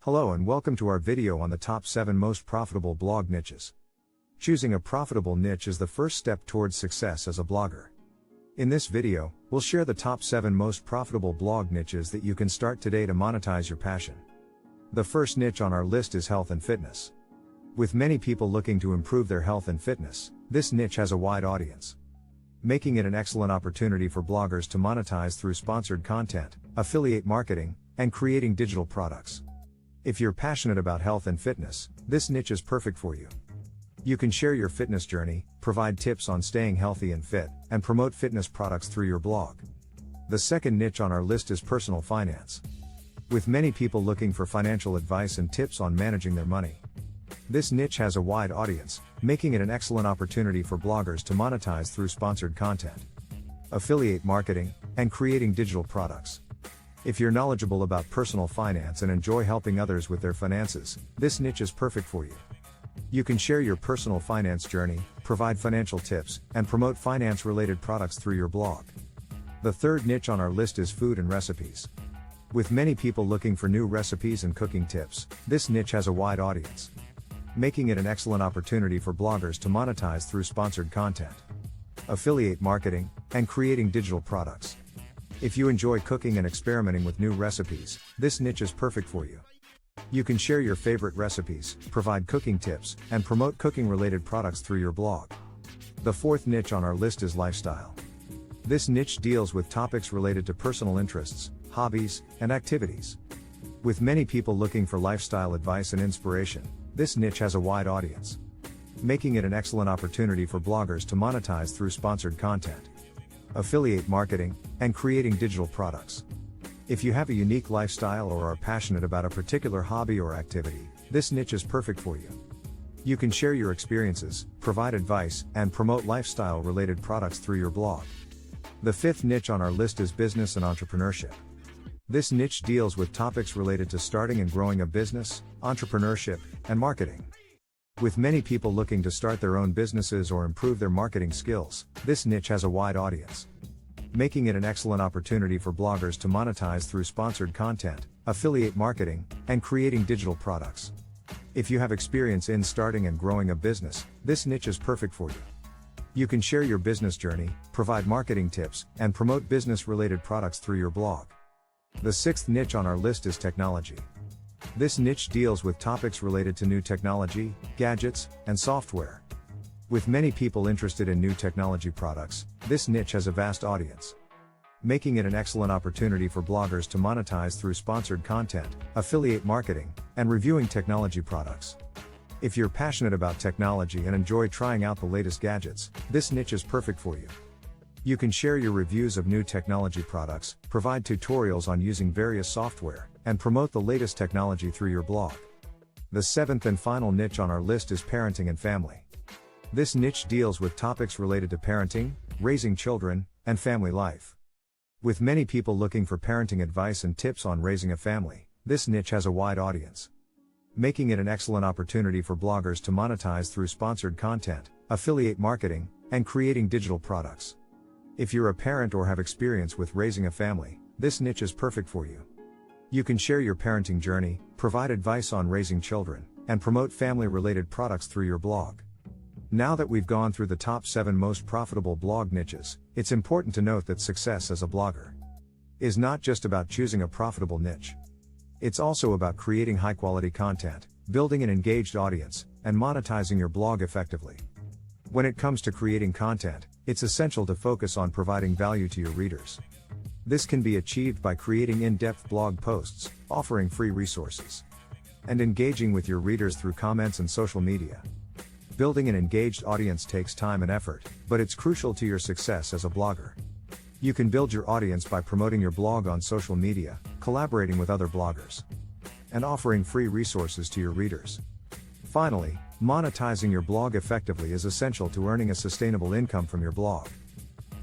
Hello and welcome to our video on the top 7 most profitable blog niches. Choosing a profitable niche is the first step towards success as a blogger. In this video, we'll share the top 7 most profitable blog niches that you can start today to monetize your passion. The first niche on our list is health and fitness. With many people looking to improve their health and fitness, this niche has a wide audience, making it an excellent opportunity for bloggers to monetize through sponsored content, affiliate marketing, and creating digital products. If you're passionate about health and fitness, this niche is perfect for you. You can share your fitness journey, provide tips on staying healthy and fit, and promote fitness products through your blog. The second niche on our list is personal finance. With many people looking for financial advice and tips on managing their money, this niche has a wide audience, making it an excellent opportunity for bloggers to monetize through sponsored content, affiliate marketing, and creating digital products. If you're knowledgeable about personal finance and enjoy helping others with their finances, this niche is perfect for you. You can share your personal finance journey, provide financial tips, and promote finance-related products through your blog. The third niche on our list is food and recipes. With many people looking for new recipes and cooking tips, this niche has a wide audience, making it an excellent opportunity for bloggers to monetize through sponsored content, affiliate marketing, and creating digital products. If you enjoy cooking and experimenting with new recipes, this niche is perfect for you. You can share your favorite recipes, provide cooking tips, and promote cooking-related products through your blog. The fourth niche on our list is lifestyle. This niche deals with topics related to personal interests, hobbies, and activities. With many people looking for lifestyle advice and inspiration, this niche has a wide audience, making it an excellent opportunity for bloggers to monetize through sponsored content, affiliate marketing, and creating digital products. If you have a unique lifestyle or are passionate about a particular hobby or activity, this niche is perfect for you. You can share your experiences, provide advice, and promote lifestyle-related products through your blog. The fifth niche on our list is business and entrepreneurship. This niche deals with topics related to starting and growing a business, entrepreneurship, and marketing. With many people looking to start their own businesses or improve their marketing skills, this niche has a wide audience, making it an excellent opportunity for bloggers to monetize through sponsored content, affiliate marketing, and creating digital products. If you have experience in starting and growing a business, this niche is perfect for you. You can share your business journey, provide marketing tips, and promote business-related products through your blog. The sixth niche on our list is technology. This niche deals with topics related to new technology, gadgets, and software. With many people interested in new technology products, this niche has a vast audience, making it an excellent opportunity for bloggers to monetize through sponsored content, affiliate marketing, and reviewing technology products. If you're passionate about technology and enjoy trying out the latest gadgets, this niche is perfect for you. You can share your reviews of new technology products, provide tutorials on using various software, and promote the latest technology through your blog. The seventh and final niche on our list is parenting and family. This niche deals with topics related to parenting, raising children, and family life. With many people looking for parenting advice and tips on raising a family, this niche has a wide audience, making it an excellent opportunity for bloggers to monetize through sponsored content, affiliate marketing, and creating digital products. If you're a parent or have experience with raising a family, this niche is perfect for you. You can share your parenting journey, provide advice on raising children, and promote family-related products through your blog. Now that we've gone through the top 7 most profitable blog niches, it's important to note that success as a blogger is not just about choosing a profitable niche. It's also about creating high-quality content, building an engaged audience, and monetizing your blog effectively. When it comes to creating content, it's essential to focus on providing value to your readers. This can be achieved by creating in-depth blog posts, offering free resources, and engaging with your readers through comments and social media. Building an engaged audience takes time and effort, but it's crucial to your success as a blogger. You can build your audience by promoting your blog on social media, collaborating with other bloggers, and offering free resources to your readers. Finally, monetizing your blog effectively is essential to earning a sustainable income from your blog.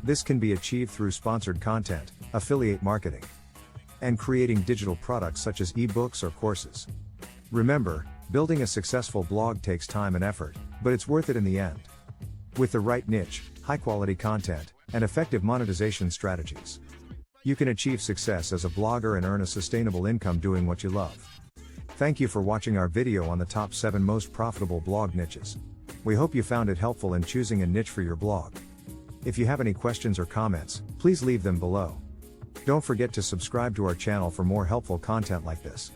This can be achieved through sponsored content, affiliate marketing, and creating digital products such as ebooks or courses. Remember, building a successful blog takes time and effort, but it's worth it in the end. With the right niche, high-quality content, and effective monetization strategies, you can achieve success as a blogger and earn a sustainable income doing what you love. Thank you for watching our video on the top 7 most profitable blog niches. We hope you found it helpful in choosing a niche for your blog. If you have any questions or comments, please leave them below. Don't forget to subscribe to our channel for more helpful content like this.